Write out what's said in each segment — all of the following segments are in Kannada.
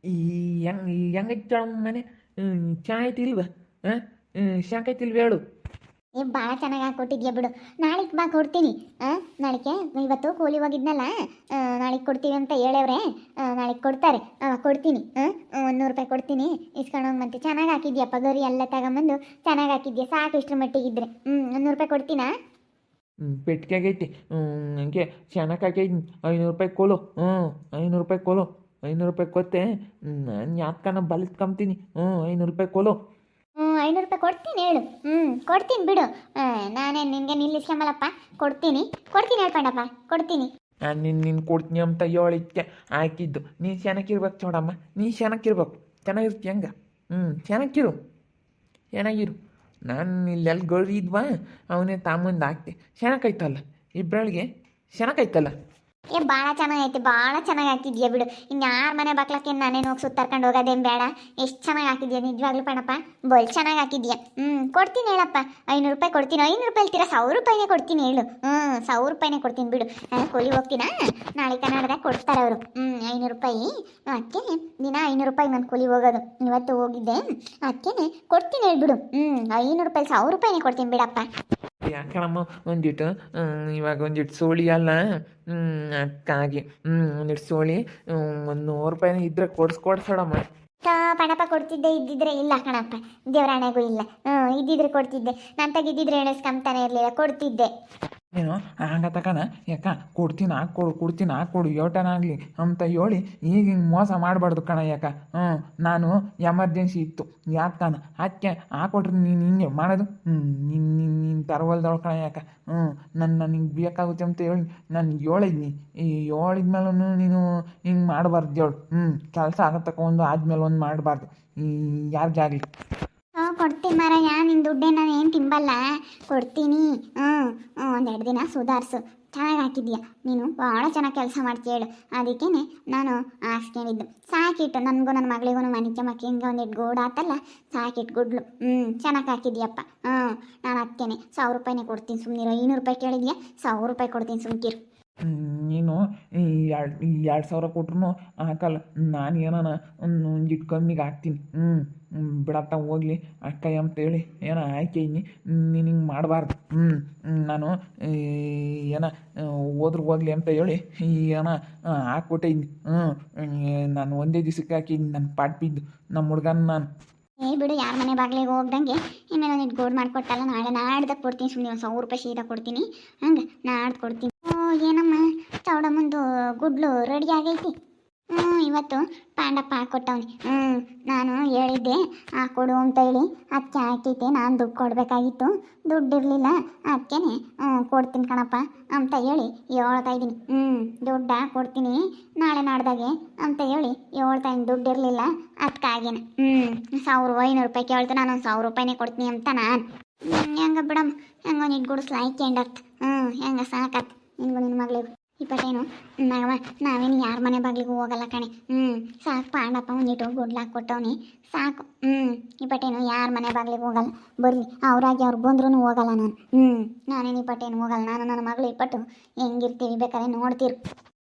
ಈ ಹೆಂಗೈತೆ ಮನೆ ಚೆನ್ನಾಗೈತಿ ಇಲ್ವಾ? ಹಾಂ, ಶಾಂಕೈತಿಲ್ವ ಹೇಳು. ಏ ಭಾಳ ಚೆನ್ನಾಗಿ ಹಾಕ್ಕೊಟ್ಟಿದ್ಯಾ ಬಿಡು. ನಾಳೆಗೆ ಬಾ ಕೊಡ್ತೀನಿ. ನಾಳೆಗೆ ಇವತ್ತು ಕೂಲಿ ಹೋಗಿದ್ನಲ್ಲ, ನಾಳೆಗೆ ಕೊಡ್ತೀವಿ ಅಂತ ಹೇಳವ್ರೆ. ನಾಳೆಗೆ ಕೊಡ್ತಾರೆ, ಕೊಡ್ತೀನಿ. 100 ರೂಪಾಯಿ ಕೊಡ್ತೀನಿ, ಇಸ್ಕೊಂಡೋಗಿ. ಮತ್ತೆ ಚೆನ್ನಾಗಿ ಹಾಕಿದ್ಯಪ್ಪ, ಗರಿ ಎಲ್ಲ ತಗೊಂಬಂದು ಚೆನ್ನಾಗಿ ಹಾಕಿದ್ಯಾ. ಸಾಕು ಇಷ್ಟರ ಮಟ್ಟಿಗಿದ್ರೆ. 100 ರೂಪಾಯಿ ಕೊಡ್ತೀನಾ? ಪೆಟ್ಟಿಗೆ ಆಗೈತಿ. ಹಂಗೆ ಚೆನ್ನಾಗೈತಿ. 500 ರೂಪಾಯಿ ಕೊಲು. 500 ರೂಪಾಯಿ ಕೊಲು. 500 ರೂಪಾಯಿ ಕೊತ್ತೆ. ನಾನು ಯಾಕನ ಬಲಿಸ್ಕೊಂತೀನಿ. 500 ರೂಪಾಯಿ ಕೊಲು. 500 ರೂಪಾಯಿ ಕೊಡ್ತೀನಿ ಹೇಳು. ಕೊಡ್ತೀನಿ ಬಿಡು. ನಾನೇ ನಿನಗೆ ನಿಲ್ಲಿಸ್ಕೊಂಬಲ್ಲಪ್ಪ. ಕೊಡ್ತೀನಿ ಕೊಡ್ತೀನಿ ಹೇಳ್ಕೊಂಡಪ್ಪ, ಕೊಡ್ತೀನಿ. ನಾನು ನಿನ್ನ ಕೊಡ್ತೀನಿ ಅಂತ ಹೇಳಿಕ್ಕೆ ಹಾಕಿದ್ದು. ನೀನು ಚೆನ್ನಾಗಿರ್ಬೇಕು ನೋಡಮ್ಮ, ನೀ ಚೆನ್ನಾಗಿರ್ಬೇಕು. ಚೆನ್ನಾಗಿರ್ತಿ ಹಂಗೆ. ಚೆನ್ನಾಗಿರು, ಚೆನ್ನಾಗಿರು. ನಾನು ಇಲ್ಲೆಲ್ಲಿ ಗೌರಿ ಇದ್ವಾ, ಅವನೇ ತಾಮಂದು ಹಾಕ್ತೆ. ಚೆನ್ನಾಗೈತಲ್ಲ ಇಬ್ಬರಳಿಗೆ, ಚೆನ್ನಾಗೈತಲ್ಲ. ಏ ಭಾಳ ಚೆನ್ನಾಗೈತೆ, ಭಾಳ ಚೆನ್ನಾಗಿ ಹಾಕಿದ್ಯಾ ಬಿಡು. ಇನ್ನು ಯಾರ ಮನೆ ಬಾಕ್ಲಕ್ಕೆ ನಾನೇನು ಹೋಗಿ ಸುತ್ತಾರ್ಕೊಂಡು ಹೋಗೋದೇನು ಬೇಡ. ಎಷ್ಟು ಚೆನ್ನಾಗಿ ಹಾಕಿದ್ಯಾ ನಿಜವಾಗ್ಲೂ ಕಣಪ್ಪ, ಬಲ್ ಚೆನ್ನಾಗಿ ಹಾಕಿದ್ಯಾ. ಕೊಡ್ತೀನಿ ಹೇಳಪ್ಪ. 500 ರೂಪಾಯಿ ಕೊಡ್ತೀನಿ. 500 ರೂಪಾಯಿ ಹೇಳ್ತೀರಾ? 1000 ರೂಪಾಯಿನೇ ಕೊಡ್ತೀನಿ ಹೇಳು. 1000 ರೂಪಾಯಿನೇ ಕೊಡ್ತೀನಿ ಬಿಡು. ಕೂಲಿ ಹೋಗ್ತೀನಾ, ನಾಳೆ ಕನ್ನಡದಾಗ ಕೊಡ್ತಾರೆ ಅವರು. 500 ರೂಪಾಯಿ. ಅದಕ್ಕೆ ದಿನ 500 ರೂಪಾಯಿ ನಾನು ಕೂಲಿ ಹೋಗೋದು. ಇವತ್ತು ಹೋಗಿದ್ದೆ, ಅದಕ್ಕೆ ಕೊಡ್ತೀನಿ ಹೇಳ್ಬಿಡು. 500 ರೂಪಾಯಿ 1000 ರೂಪಾಯಿನೇ ಕೊಡ್ತೀನಿ ಬಿಡಪ್ಪ. ಯಾಕಣಮ್ಮ ಒಂದಿಟ್ಟು ಇವಾಗ ಒಂದಿಟ್ಟು ಸೋಳಿ ಅಲ್ಲ, ಅದಕ್ಕಾಗಿ ಒಂದಿಟ್ಟು ಸೋಳಿ 100 ರೂಪಾಯಿನ ಇದ್ರೆ ಕೊಡ್ಸೋಡಮ್ಮ. ಪಣಪ ಕೊಡ್ತಿದ್ದೆ, ಇದ್ದಿದ್ರೆ ಇಲ್ಲ ಕಣಪ್ಪ, ದೇವರಾಣೆಗೂ ಇಲ್ಲ. ಇದ್ದಿದ್ರೆ ಕೊಡ್ತಿದ್ದೆ. ನಾನು ತೆಗಿದ್ದಿದ್ರೆ ಎಣಿಸ್ಕೊಂತಾನೆ ಇರಲಿಲ್ಲ, ಕೊಡ್ತಿದ್ದೆ. ಏನು ಹಂಗ ತಕನ ಯಾಕ ಕೊಡ್ತೀನಿ ಹಾಕ್ಕೊಡು, ಕೊಡ್ತೀನಿ ಹಾಕ್ಕೊಡು, ಯೋಟನಾಗಲಿ ಅಂತ ಹೇಳಿ ಈಗ ಹಿಂಗೆ ಮೋಸ ಮಾಡಬಾರ್ದು ಕಣ. ಯಾಕ ನಾನು ಎಮರ್ಜೆನ್ಸಿ ಇತ್ತು, ಯಾಕಾನ ಅದಕ್ಕೆ ಹಾಕೊಟ್ರೆ ನೀನು ಹಿಂಗೆ ಮಾಡೋದು. ನೀನು ತರವಲ್ದವಳು ಕಣ. ಯಾಕ ನನ್ನ ನಿಂಗೆ ಬೇಕಾಗುತ್ತೆ ಅಂತ ಹೇಳಿ ನಾನು ಹೇಳಿದ್ನಿ. ಈ ಹೇಳಿದ್ಮೇಲೂ ನೀನು ಹಿಂಗೆ ಮಾಡಬಾರ್ದು ಹೇಳು. ಕೆಲಸ ಆಗತ್ತಕ್ಕ ಒಂದು ಆದ್ಮೇಲೆ ಒಂದು ಮಾಡಬಾರ್ದು ಯಾರಿಗೆ ಆಗಲಿ. ಕೊಡ್ತೀನಿ ಮಾರಯ್ಯ, ನಿನ್ನ ದುಡ್ಡೇ ನಾನು ಏನು ತಿಂಬಲ್ಲ. ಕೊಡ್ತೀನಿ. 1-2 ದಿನ ಸುಧಾರಿಸು. ಚೆನ್ನಾಗಿ ಹಾಕಿದ್ಯಾ ನೀನು, ಭಾಳ ಚೆನ್ನಾಗಿ ಕೆಲಸ ಮಾಡ್ತೀಯ ಹೇಳು. ಅದಕ್ಕೇ ನಾನು ಹಾಕ್ಸ್ಕೊಂಡಿದ್ದು. ಸಾಕಿಟ್ಟು ನನಗೂ ನನ್ನ ಮಗಳಿಗೂ ಮನಿಕೆ ಮಕ್ಕಳಿಗೆ ಒಂದಿಟ್ಟು ಗೂಡು ಆತಲ್ಲ, ಸಾಕಿಟ್ಟು ಗುಡ್ಲು. ಚೆನ್ನಾಗಿ ಹಾಕಿದ್ಯಪ್ಪ. ನಾನು ಅದಕ್ಕೇನೆ 1000 ರೂಪಾಯಿನೇ ಕೊಡ್ತೀನಿ, ಸುಮ್ಮನಿರೋ. 500 ರೂಪಾಯಿ ಕೇಳಿದ್ಯಾ, 1000 ರೂಪಾಯಿ ಕೊಡ್ತೀನಿ, ಸುಮ್ಕಿರು. ನೀನು ಈ 2,000 ಕೊಟ್ರು ಹಾಕಲ್ಲ. ನಾನು ಏನಾನ ಒಂದಿಟ್ಟು ಕಮ್ಮಿಗೆ ಹಾಕ್ತೀನಿ. ಬಿಡತ್ತ ಹೋಗ್ಲಿ ಅಕ್ಕ ಅಂತೇಳಿ ಏನೋ ಆಯ್ಕೆಯಿನಿ. ನೀನು ಹಿಂಗೆ ಮಾಡಬಾರ್ದು. ನಾನು ಏನ ಹೋದ್ರೆ ಹೋಗ್ಲಿ ಅಂತ ಹೇಳಿ ಏನೋ ಹಾಕ್ಬಿಟ್ಟಿದ್ದೀನಿ. ನಾನು ಒಂದೇ ದಿವಸಕ್ಕೆ ಹಾಕಿದ್ದೀನಿ ನನ್ನ ಪಾಟ್ ಬಿದ್ದು ನಮ್ಮ ಹುಡ್ಗನ ನಾನು. ಏ ಬಿಡು, ಯಾರ ಮನೆ ಬಾಗಿಲಿಗೆ ಹೋಗ್ದಂಗೆ ಇನ್ಮೇಲೆ ಒಂದಿಟ್ಟು ಗೋಡ್ ಮಾಡಿಕೊಟ್ಟಲ್ಲ. ನಾಡ್ದಾಗ ಕೊಡ್ತೀನಿ, ಸುಮ್ಮನೆ 100 ರೂಪಾಯಿ ಸೀದಾ ಕೊಡ್ತೀನಿ. ಹಂಗೆ ನಾಡ್ದು ಕೊಡ್ತೀನಿ. ಏನಮ್ಮ ಚೌಡಮ್ಮಂದು ಗುಡ್ಲು ರೆಡಿ ಆಗೈತಿ. ಇವತ್ತು ಪಾಂಡಪ್ಪ ಹಾಕ್ಕೊಟ್ಟವ್ನಿ. ನಾನು ಹೇಳಿದ್ದೆ ಹಾಕ್ಕೊಡು ಅಂತ ಹೇಳಿ, ಅದಕ್ಕೆ ಹಾಕೈತೆ. ನಾನು ದುಡ್ಡು ಕೊಡಬೇಕಾಗಿತ್ತು, ದುಡ್ಡು ಇರಲಿಲ್ಲ. ಅದಕ್ಕೇ ಕೊಡ್ತೀನಿ ಕಣಪ್ಪ ಅಂತ ಹೇಳಿ ಹೇಳ್ತಾ ಇದ್ದೀನಿ. ದುಡ್ಡ ಕೊಡ್ತೀನಿ ನಾಳೆ ನಾಡ್ದಾಗೆ ಅಂತ ಹೇಳಿ ಹೇಳ್ತಾ ಇದ್ದೀನಿ. ದುಡ್ಡು ಇರಲಿಲ್ಲ, ಅದಕ್ಕಾಗೇನೆ 500 ರೂಪಾಯಿ ಕೇಳ್ತು. ನಾನು 1000 ರೂಪಾಯಿನೇ ಕೊಡ್ತೀನಿ ಅಂತ ನಾನು. ಹೆಂಗ ಬಿಡಮ್ಮ, ಹೆಂಗೋ ನಿಟ್ಟು ಗುಡಿಸ್ಲ ಆಯ್ಕೆಂಡತ್. ಹೆಂಗ ಸಾಕತ್ ನಿನ್ಗೂ ನಿನ್ನ ಮಗಳಿಗೂ. ಇಪ್ಪತ್ತೇನು ನಾವೇನು ಯಾರ ಮನೆ ಬಾಗಿಲಿಗೂ ಹೋಗಲ್ಲ ಕಣೆ. ಸಾಕು, ಪಾಂಡಪ್ಪ ಒಂದಿಟ್ಟು ಗುಡ್ಲಾಕ್ ಕೊಟ್ಟವನಿ ಸಾಕು. ಇಪ್ಪತ್ತೇನು ಯಾರ ಮನೆ ಬಾಗಿಲಿಗೆ ಹೋಗಲ್ಲ. ಬರಲಿ ಅವ್ರಾಗಿ ಅವ್ರು ಬಂದ್ರೂ ಹೋಗಲ್ಲ ನಾನು. ನಾನೇನು ಇಪ್ಪತ್ತೇನು ಹೋಗಲ್ಲ. ನಾನು ನನ್ನ ಮಗಳು ಇಪ್ಪಟ್ಟು ಹೆಂಗಿರ್ತೀವಿ ಬೇಕಾದ್ರೆ ನೋಡ್ತೀರಿ.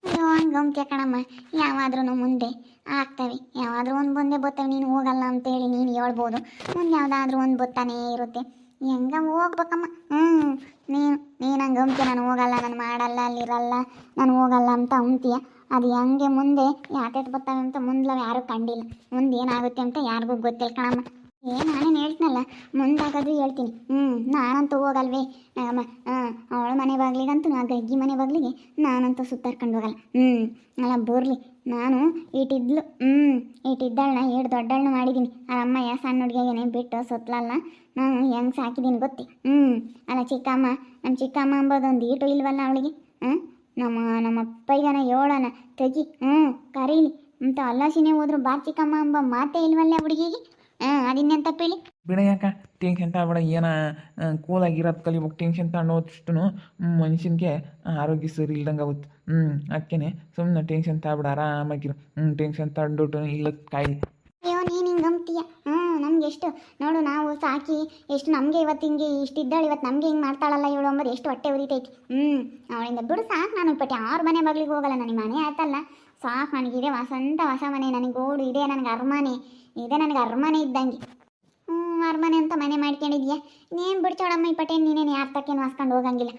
ಅಯ್ಯೋ ಹಂಗಂತ್ಯ ಕಣಮ್ಮ, ಯಾವಾದ್ರೂ ಮುಂದೆ ಆಗ್ತವೆ. ಯಾವಾದರೂ ಒಂದು ಬಂದೇ ಬರ್ತವೆ. ನೀನು ಹೋಗಲ್ಲ ಅಂತೇಳಿ ನೀನು ಹೇಳ್ಬೋದು, ಮುಂದೆ ಯಾವುದಾದ್ರೂ ಒಂದು ಬತ್ತಾನೇ ಇರುತ್ತೆ. ಹೆಂಗ ಹೋಗ್ಬೇಕಮ್ಮ. ನೀನು ಹಂಗೆ ಅಂತೀಯ, ನಾನು ಹೋಗಲ್ಲ, ನಾನು ಮಾಡಲ್ಲ, ಅಲ್ಲಿರಲ್ಲ, ನಾನು ಹೋಗಲ್ಲ ಅಂತ ಅಂತೀಯ. ಅದು ಹೆಂಗೆ ಮುಂದೆ ಯಾಕೆ ಬರ್ತವೆ ಅಂತ ಮುಂದೆ ಯಾರೂ ಕಂಡಿಲ್ಲ. ಮುಂದೆ ಏನಾಗುತ್ತೆ ಅಂತ ಯಾರಿಗೂ ಗೊತ್ತಿಲ್ಲ ಕಣಮ್ಮ. ನಾನೇನು ಹೇಳ್ತೀನಲ್ಲ, ಮುಂದಾಗಾದ್ರೂ ಹೇಳ್ತೀನಿ. ನಾನಂತೂ ಹೋಗಲ್ವೇ ನಮ್ಮ ಅವಳ ಮನೆ ಬಾಗ್ಲಿಗಂತೂ, ಆ ಗಗ್ಗಿ ಮನೆ ಬಾಗ್ಲಿಗೆ ನಾನಂತೂ ಸುತ್ತಾರ್ಕೊಂಡು ಹೋಗಲ್ಲ. ಅಲ್ಲ ಬರಲಿ, ನಾನು ಈಟಿದ್ದಾಳನ್ನ 7 ದೊಡ್ಡಳನ್ನ ಮಾಡಿದ್ದೀನಿ. ಆ ಅಮ್ಮಯ್ಯ ಸಣ್ಣ ಹುಡುಗಿಯೇನೆ ಬಿಟ್ಟು ಸುತ್ತಲಲ್ಲ ನಾನು ಹೆಂಗೆ ಸಾಕಿದ್ದೀನಿ ಗೊತ್ತಿ. ಅಲ್ಲ ಚಿಕ್ಕಮ್ಮ, ನಮ್ಮ ಚಿಕ್ಕಮ್ಮ ಅಂಬೋದೊಂದು ಈಟು ಇಲ್ವಲ್ಲ ಅವಳಿಗೆ. ನಮ್ಮ ಅಪ್ಪಯ್ಯನ ಹೇಳೋಣ ತೆಗಿ, ಕರೀಲಿ ಅಂತ ಅಲ್ಲಾಸಿನೇ ಹೋದ್ರು ಬಾ ಚಿಕ್ಕಮ್ಮ ಅಂಬ ಮಾತೇ ಇಲ್ವಲ್ಲ ಹುಡುಗಿಗೆ. ಅದಿನ್ನೆಂತ ಪೇಳಿ ಬಿಡ. ಯಾಕ ಟೆನ್ಷನ್ ತಗೊಬೇಡ. ಏನ ಕೂಲಾಗಿರೋದು ಕಲಿಬೇಕು. ಟೆನ್ಷನ್ ತಗೊಂಡೋಷ್ಟು ಮನುಷ್ಯನಿಗೆ ಆರೋಗ್ಯ ಸರಿ ಇಲ್ದಂಗೆ ಆಗುತ್ತೆ. ಅದಕ್ಕೇ ಸುಮ್ಮನೆ ಟೆನ್ಷನ್ ತಗೊಬೇಡ, ಆರಾಮಾಗಿರು. ಟೆನ್ಷನ್ ತಗೊಂಡು ಇಲ್ಲ ಕಾಯಿ. ಅಯ್ಯೋ ನೀನು ಹಿಂಗೆ ಅಂತೀಯ. ನಮ್ಗೆ ಎಷ್ಟು ನೋಡು, ನಾವು ಸಾಕಿ ಎಷ್ಟು ನಮಗೆ ಇವತ್ತು ಹಿಂಗೆ ಇಷ್ಟಿದ್ದಾಳೆ, ಇವತ್ತು ನಮಗೆ ಹಿಂಗೆ ಮಾಡ್ತಾಳಲ್ಲ ಇವಳು ಅಂಬದು ಎಷ್ಟು ಹೊಟ್ಟೆ ಉರಿತೈತಿ. ಅವಳಿಂದ ಬಿಡು ಸಾಕು. ನಾನು ಇಪ್ಪಟ್ಟು 6 ಮನೆ ಬಾಗಿಲಿಗೆ ಹೋಗಲ್ಲ. ನನಗೆ ಮನೆ ಆಯ್ತಲ್ಲ ಸಾಕು ನನಗಿದೆ ವಸಂತ ಹೊಸ ಮನೆ ನನಗೆ ಗೋಡು ಇದೆ ನನಗೆ ಅರಮನೆ ಇದೆ ನನಗೆ ಅರಮನೆ ಇದ್ದಂಗೆ. ಅರಮನೆ ಅಂತ ಮನೆ ಮಾಡ್ಕೊಂಡಿದ್ಯಾ ನೀನು ಬಿಡು ಚೌಡಮ್ಮ ಈ ಪಟೇನ್ ನೀನೇನು ಯಾರ ತಕ್ಕೇನು ವಾಸ್ಕೊಂಡು ಹೋಗಂಗಿಲ್ಲ.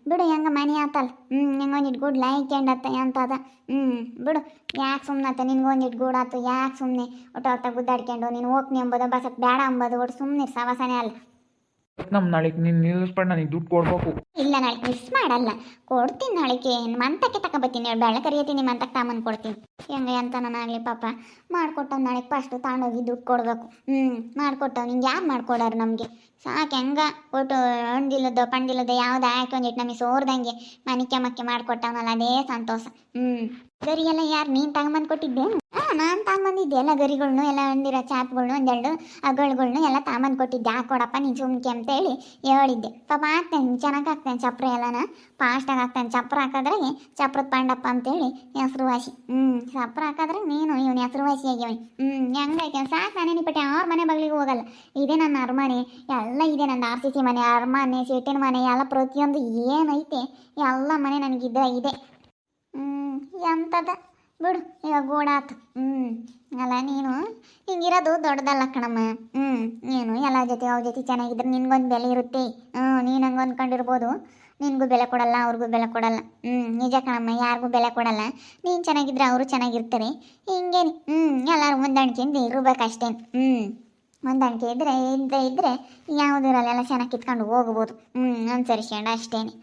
ಬಿಡು ಹೆಂಗೆ ಮನೆ ಆತಲ್ಲ ಹೆಂಗೊಂದಿಟ್ಟು ಗೂಡು ಲೈಕ್ಯಂಡತ್ತ ಅಂತದ ಬಿಡು ಯಾಕೆ ಸುಮ್ಮನತ್ತ ನಿನ್ಗೊಂದಿಟ್ಟು ಗೂಡಾತು ಯಾಕೆ ಸುಮ್ಮನೆ ಒಟ್ಟು ಗುದ್ದಾಡ್ಕೊಂಡು ನೀನು ಹೋಗ್ನಿ ಅಂಬೋದು ಬಸಕ್ಕೆ ಬೇಡ ಅಂಬೋದು ಒಟ್ಟು ಸುಮ್ಮನೆ ಸವಾಸನೆ ಅಲ್ಲ. ನಮ್ಮ ನಾಳೆಗೆ ನೀನು ನಿಲ್ಲಿಸ್ಬೇಡ, ನನಗೆ ದುಡ್ಡು ಕೊಡ್ಬೇಕು. ಇಲ್ಲ ನಾಳೆ ಮಿಸ್ ಮಾಡಲ್ಲ, ಕೊಡ್ತೀನಿ ನಾಳೆಗೆ ಮಂತಕ್ಕೆ ತಗೊಬತ್ತೀನಿ ಬೆಳೆ ಕರಿಯತ್ತೀನಿ ಮಂತಕ್ಕೆ ತಾಮನ್ ಕೊಡ್ತೀನಿ. ಹೆಂಗೆ ಅಂತ ನಾನಾಗಲಿ ಪಾಪ ಮಾಡ್ಕೊಟ್ಟವ್ ನಾಳೆಗೆ ಫಸ್ಟು ತಗೊಂಡೋಗಿ ದುಡ್ಡು ಕೊಡಬೇಕು. ಮಾಡ್ಕೊಟ್ಟವ್ ನಿಂಗೆ ಯಾರು ಮಾಡ್ಕೊಡಾರು ನಮಗೆ ಸಾಕು ಹೆಂಗ ಒಟ್ಟು ಹಣ್ದಿಲ್ಲದ ಪಂಡಿಲ್ಲದ ಯಾವ್ದು ಹಾಕಿ ಒಂದಿಟ್ಟು ನಮಗೆ ಸೋರ್ದಂಗೆ ಮನಿಕೆ ಮಕ್ಕೆ ಮಾಡ್ಕೊಟ್ಟವನಲ್ಲ ಅದೇ ಸಂತೋಷ. ಗರಿ ಎಲ್ಲ ಯಾರು ನೀನು ತಗೊಂಬಂದು ಕೊಟ್ಟಿದ್ದೆ? ನಾನು ತಗೊಂಬಂದಿದ್ದೆ ಎಲ್ಲ ಗರಿಗಳ್ನು ಎಲ್ಲ ಹಣ್ಣಿರೋ ಚಾಪ್ಗಳ್ನು ಒಂದೆರಡು ಅಗಳ್ಗಳ್ನು ಎಲ್ಲ ತಗೊಂಬಂದು ಕೊಟ್ಟಿದ್ದೆ. ಹಾಕೊಡಪ್ಪ ನೀನು ಸುಮ್ಕೆ ಅಂತೇಳಿ ಹೇಳಿದ್ದೆ. ಪಾಪ ಹಾಕ್ತೇನೆ ಚೆನ್ನಾಗಿ ಹಾಕ್ತೇನೆ ಚಪ್ರ ಎಲ್ಲನ ಫಾಸ್ಟಾಗಿ ಹಾಕ್ತೇನೆ. ಚಪ್ರ ಹಾಕಿದ್ರೆ ಚಪ್ರದ ಪಾಂಡಪ್ಪ ಅಂತೇಳಿ ಹೆಸರುವಾಸಿ. ಚಪ್ರ ಹಾಕಿದ್ರೆ ನೀನು ಇವನು ಹೆಸರುವಾಸಿ ಆಗ್ಯವನಿ. ಹೆಂಗೈತೆ ಸಾಕು ನಾನೇನು ಪಟ್ಟೆ ಅವ್ರ ಮನೆ ಬಗ್ಲಿಗೆ ಹೋಗಲ್ಲ. ಇದೇ ನನ್ನ ಅರಮನೆ ಎಲ್ಲ ಇದೆ, ನನ್ನ RCC ಮನೆ ಅರಮನೆ ಸೀಟಿನ ಮನೆ ಎಲ್ಲ ಪ್ರತಿಯೊಂದು ಏನೈತೆ ಎಲ್ಲ ಮನೆ ನನಗಿದ್ದ ಇದೆ. ಎಂಥದ ಬಿಡು ಇವಾಗ ಗೂಡಾತು. ಅಲ್ಲ ನೀನು ಹಿಂಗಿರೋದು ದೊಡ್ಡದಲ್ಲ ಕಣಮ್ಮ. ನೀನು ಎಲ್ಲ ಜೊತೆ ಅವ್ರ ಜೊತೆ ಚೆನ್ನಾಗಿದ್ರೆ ನಿನ್ಗೊಂದು ಬೆಲೆ ಇರುತ್ತೆ. ನೀನು ಹಂಗೆ ಅಂದ್ಕೊಂಡಿರ್ಬೋದು ನಿನಗೂ ಬೆಲೆ ಕೊಡಲ್ಲ ಅವ್ರಿಗೂ ಬೆಲೆ ಕೊಡಲ್ಲ. ನಿಜ ಕಣಮ್ಮ, ಯಾರಿಗೂ ಬೆಲೆ ಕೊಡಲ್ಲ. ನೀನು ಚೆನ್ನಾಗಿದ್ರೆ ಅವರು ಚೆನ್ನಾಗಿರ್ತಾರೆ. ಹಿಂಗೇನು ಎಲ್ಲರೂ ಹೊಂದಾಣಿಕೆಯಿಂದ ಇರ್ಬೇಕಷ್ಟೇನು. ಹೊಂದಾಣಿಕೆ ಇದ್ದರೆ ಯಾವುದಿರಲ್ಲ, ಎಲ್ಲ ಚೆನ್ನಾಗಿ ಕಿತ್ಕೊಂಡು ಹೋಗ್ಬೋದು. ಅನುಸರಿಸ್ಕೊಂಡು ಅಷ್ಟೇನೆ.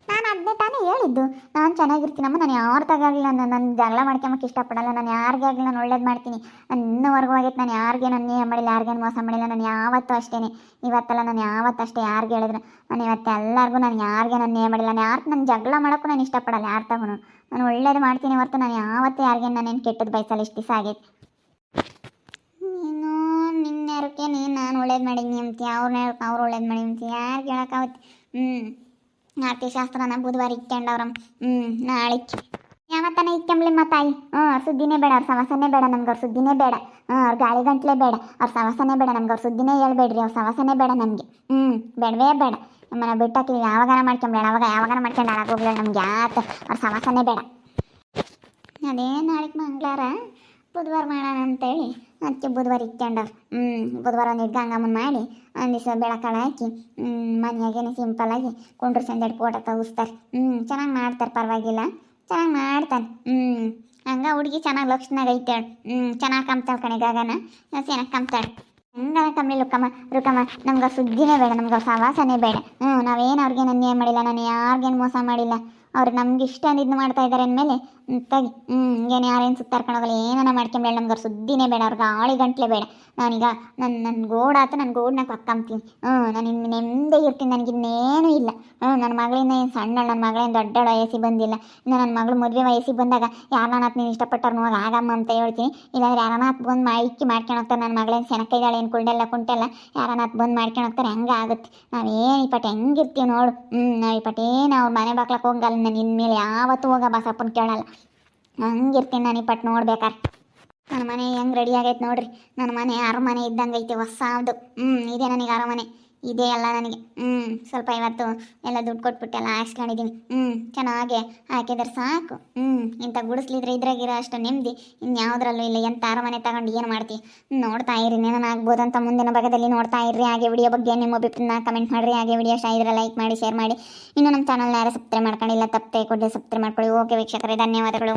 ನಾನು ಅದನ್ನೇ ತಾನೇ ಹೇಳಿದ್ದು, ನಾನು ಚೆನ್ನಾಗಿರ್ತೀನಮ್ಮ. ನಾನು ಯಾರ ತಗಾಗಲಿ ನನ್ನ ಜಗಳ ಮಾಡ್ಕೊಂಬಕ್ಕೆ ಇಷ್ಟಪಡಲ್ಲ. ನಾನು ಯಾರಿಗೇ ಆಗಲಿ ನಾನು ಒಳ್ಳೇದು ಮಾಡ್ತೀನಿ. ನಾನು ಇನ್ನೂವರೆಗೂ ಆಗೈತೆ ನಾನು ಯಾರಿಗೆ ನಾನು ಮಾಡಿಲ್ಲ, ಯಾರಿಗೇನು ಮೋಸ ಮಾಡಿಲ್ಲ. ನಾನು ಯಾವತ್ತೂ ಅಷ್ಟೇ, ಇವತ್ತಲ್ಲ ನಾನು ಯಾವತ್ತೂ ಅಷ್ಟೇ. ಯಾರಿಗೆ ಹೇಳಿದ್ರೆ ನಾನು ಇವತ್ತು ಎಲ್ಲರಿಗೂ ನಾನು ಯಾರಿಗೆ ನಾನು ಮಾಡಿಲ್ಲ. ನಾನು ಯಾರು ನನ್ನ ಜಗಳ ಮಾಡೋಕ್ಕೂ ನಾನು ಇಷ್ಟಪಡಲ್ಲ. ಯಾರು ತಗೂ ನಾನು ಒಳ್ಳೇದು ಮಾಡ್ತೀನಿ ಹೊರತು ನಾನು ಯಾವತ್ತೂ ಯಾರಿಗೇನು ನಾನೇನು ಕೆಟ್ಟದ್ದು ಬಯಸಲ್ಲ. ಇಷ್ಟು ದಿವಸ ಆಗೈತೆ. ನೀನು ನಿನ್ನೆರಕ್ಕೆ ನಾನು ಒಳ್ಳೇದು ಮಾಡಿದ್ನಿ ಅಂತೀಯ, ಅವ್ರು ಒಳ್ಳೇದು ಮಾಡಿ ಅಂತೀಯ, ಯಾರಿಗೆ ಹೇಳೋಕ್ಕಾಗುತ್ತೆ? ನಾಟ್ಯಶಾಸ್ತ್ರನ ಬುಧವಾರ ಇಕ್ಕೊಂಡವ್ರಮ್ಮ. ನಾಳಿಕ್ಕೆ ಯಾವತ್ತನ ಇಕ್ಕೊಂಬ್ಲಿಮ್ಮ ತಾಯಿ. ಅವ್ರ ಸುದ್ದಿನೇ ಬೇಡ, ಅವ್ರ ಸವಾಸನೇ ಬೇಡ ನಮ್ಗೆ. ಅವ್ರ ಸುದ್ದಿನೇ ಬೇಡ, ಅವ್ರ ಗಾಳಿ ಗಂಟ್ಲೆ ಬೇಡ, ಅವ್ರ ಸವಾಸನೇ ಬೇಡ ನಮ್ಗೆ. ಅವ್ರ ಸುದ್ದಿನೇ ಹೇಳ್ಬೇಡ್ರಿ, ಅವ್ರ ಸವಾಸನೇ ಬೇಡ ನಮಗೆ. ಬೇಡವೇ ಬೇಡ. ನಮ್ಮನ್ನ ಬಿಟ್ಟಾಕಿ ಯಾವಾಗಾನ ಮಾಡ್ಕೊಂಬೇಡ, ಯಾವಾಗಾನ ಮಾಡ್ಕೊಂಡು ಹಾಳಾಗೋಗ್ಲ ನಮ್ಗೆ. ಯಾತ ಅವ್ರ ಸವಾಸನೇ ಬೇಡ. ಅದೇ ನಾಳೆಗೆ ಮಂಗಳವಾರ ಬುಧವಾರ ಮಾಡೋಣ ಅಂತೇಳಿ ಅದಕ್ಕೆ ಬುಧವಾರ ಇಕ್ಕೊಂಡವ್ರು. ಬುಧವಾರ ಒಂದು ಗಂಗಮ್ಮನ ಮಾಡಿ ಒಂದು ದಿವಸ ಬೆಳಕಾಳ ಹಾಕಿ ಮನೆಯಾಗೇನೆ ಸಿಂಪಲ್ಲಾಗಿ ಕುಂಡ್ರು ಸಂದೆಡ್ ಫೋಟೋ ತೆಗಿಸ್ತಾರೆ. ಚೆನ್ನಾಗಿ ಮಾಡ್ತಾರೆ, ಪರವಾಗಿಲ್ಲ ಚೆನ್ನಾಗಿ ಮಾಡ್ತಾರೆ. ಹಂಗೆ ಹುಡುಗಿ ಚೆನ್ನಾಗಿ ಲಕ್ಷಣಾಗ ಐತಾಳೆ. ಚೆನ್ನಾಗಿ ಕಂಬ್ತಾಳೆ ಕಣೆ ಗಗನ, ಚೆನ್ನಾಗಿ ಕಂಬ್ತಾಳೆ. ಹಂಗನ ಕಮ್ಮಿ ರುಕಮ್ಮ ನಮ್ಗೆ ಸುದ್ದಿನೇ ಬೇಡ, ನಮ್ಗೆ ಸವಾಸನೇ ಬೇಡ. ನಾವೇನು ಅವ್ರಿಗೆ ನನ್ನೇನು ಮಾಡಿಲ್ಲ, ನಾನು ಯಾರಿಗೇನು ಮೋಸ ಮಾಡಿಲ್ಲ. ಅವ್ರು ನಮ್ಗೆ ಇಷ್ಟ ಅಂದಿದ್ದು ಮಾಡ್ತಾ ಇದ್ದಾರೆ ಅಂದಮೇಲೆ ತೆಗಿ. ಏನು ಯಾರೇನು ಸುತ್ತಾರ್ಕೊಂಡೋಗಲ್ಲ, ಏನಾನ ಮಾಡ್ಕೊಂಬೇಡ. ನಮ್ಗೆ ಅವ್ರ ಸುದ್ದಿನೇ ಬೇಡ, ಅವ್ರಿಗೆ ಗಾಳಿ ಗಂಟ್ಲೆ ಬೇಡ. ನಾನೀಗ ನನ್ನ ಗೋಡಾತು, ನನ್ನ ಗೋಡನ್ನ ಕೊಕ್ಕಂತೀನಿ. ನಾನು ಇನ್ನು ನೆಮ್ಮದಿ ಇರ್ತೀನಿ, ನನಗಿನ್ನೇನೂ ಇಲ್ಲ. ನನ್ನ ಮಗಳಿಂದ ಏನು ಸಣ್ಣ, ನನ್ನ ಮಗಳಿಂದ ದೊಡ್ಡ ವಯಸ್ಸಿಗೆ ಬಂದಿಲ್ಲ. ಇನ್ನು ನನ್ನ ಮಗಳು ಮದುವೆ ವಯಸ್ಸಿಗೆ ಬಂದಾಗ ಯಾರನ್ನ ನೀನು ಇಷ್ಟಪಟ್ಟವ್ರು ನೋವಾಗ ಆಗಮ್ಮ ಅಂತ ಹೇಳ್ತೀನಿ. ಇಲ್ಲಾಂದ್ರೆ ಯಾರನ್ನ ಬಂದು ಮಾಡ್ಕೊಂಡು ಹೋಗ್ತಾರೆ. ನನ್ನ ಮಗಳೇನು ಸೆನಕೈದಾಳೆ ಏನು ಕುಂಟೆಲ್ಲ ಯಾರನ್ನ ಬಂದು ಮಾಡ್ಕೊಂಡು ಹೋಗ್ತಾರೆ. ಹಂಗೆ ಆಗುತ್ತೆ. ನಾವೇನು ಈ ಪಟ್ಟು ಹೆಂಗಿರ್ತೀವಿ ನೋಡು. ನಾವು ಈ ಪಟ್ಟೇನು ಅವ್ರ ಮನೆ ಬಾಕ್ಲಕ್ಕೆ ಹೋಗಲ್ಲ. ನಾನು ಇನ್ಮೇಲೆ ಯಾವತ್ತೂ ಹೋಗ ಬಸಪ್ಪನ ಕೇಳಲ್ಲ. ಹಂಗಿರ್ತೀನಿ ನಾನು ಈ ಪಟ್ಟು ನೋಡ್ಬೇಕಾರೆ. ನನ್ನ ಮನೆ ಹೆಂಗೆ ರೆಡಿ ಆಗೈತೆ ನೋಡ್ರಿ. ನನ್ನ ಮನೆ ಅರಮನೆ ಇದ್ದಂಗೆ ಐತೆ, ಹೊಸದು. ಇದೇ ನನಗೆ ಅರಮನೆ, ಇದೇ ಎಲ್ಲ ನನಗೆ. ಸ್ವಲ್ಪ ಇವತ್ತು ಎಲ್ಲ ದುಡ್ಡು ಕೊಟ್ಬಿಟ್ಟು ಎಲ್ಲ ಹಾಕ್ಸ್ಕೊಂಡಿದ್ದೀನಿ. ಚೆನ್ನಾಗೆ ಹಾಕಿದ್ರೆ ಸಾಕು. ಇಂಥ ಗುಡಿಸ್ಲಿದ್ರೆ ಇದ್ರಾಗಿರೋ ಅಷ್ಟು ನೆಮ್ಮದಿ ಇನ್ಯಾವುದ್ರಲ್ಲೂ ಇಲ್ಲ. ಎಂಥ ಅರಮನೆ ತಗೊಂಡು ಏನು ಮಾಡ್ತೀವಿ ನೋಡ್ತಾ ಇರಿ. ನಾನು ಆಗ್ಬೋದು ಅಂತ ಮುಂದಿನ ಭಾಗದಲ್ಲಿ ನೋಡ್ತಾ ಇರ್ರಿ. ಹಾಗೆ ವಿಡಿಯೋ ಬಗ್ಗೆ ನಿಮ್ಮ ಅಭಿಪ್ರಾಯನ ಕಮೆಂಟ್ ಮಾಡಿರಿ. ಹಾಗೆ ವಿಡಿಯೋ ಇಷ್ಟ ಇದ್ರೆ ಲೈಕ್ ಮಾಡಿ, ಶೇರ್ ಮಾಡಿ. ಇನ್ನು ನಮ್ಮ ಚಾನಲ್ನ ಯಾರು ಸಬ್ಸ್ಕ್ರೈಬ್ ಮಾಡ್ಕೊಂಡಿಲ್ಲ ತಪ್ಪದೆ ಕೊಡಲಿ ಸಬ್ಸ್ಕ್ರೈಬ್ ಮಾಡ್ಕೊಳ್ಳಿ. ಓಕೆ ವೀಕ್ಷಕರೇ, ಧನ್ಯವಾದಗಳು.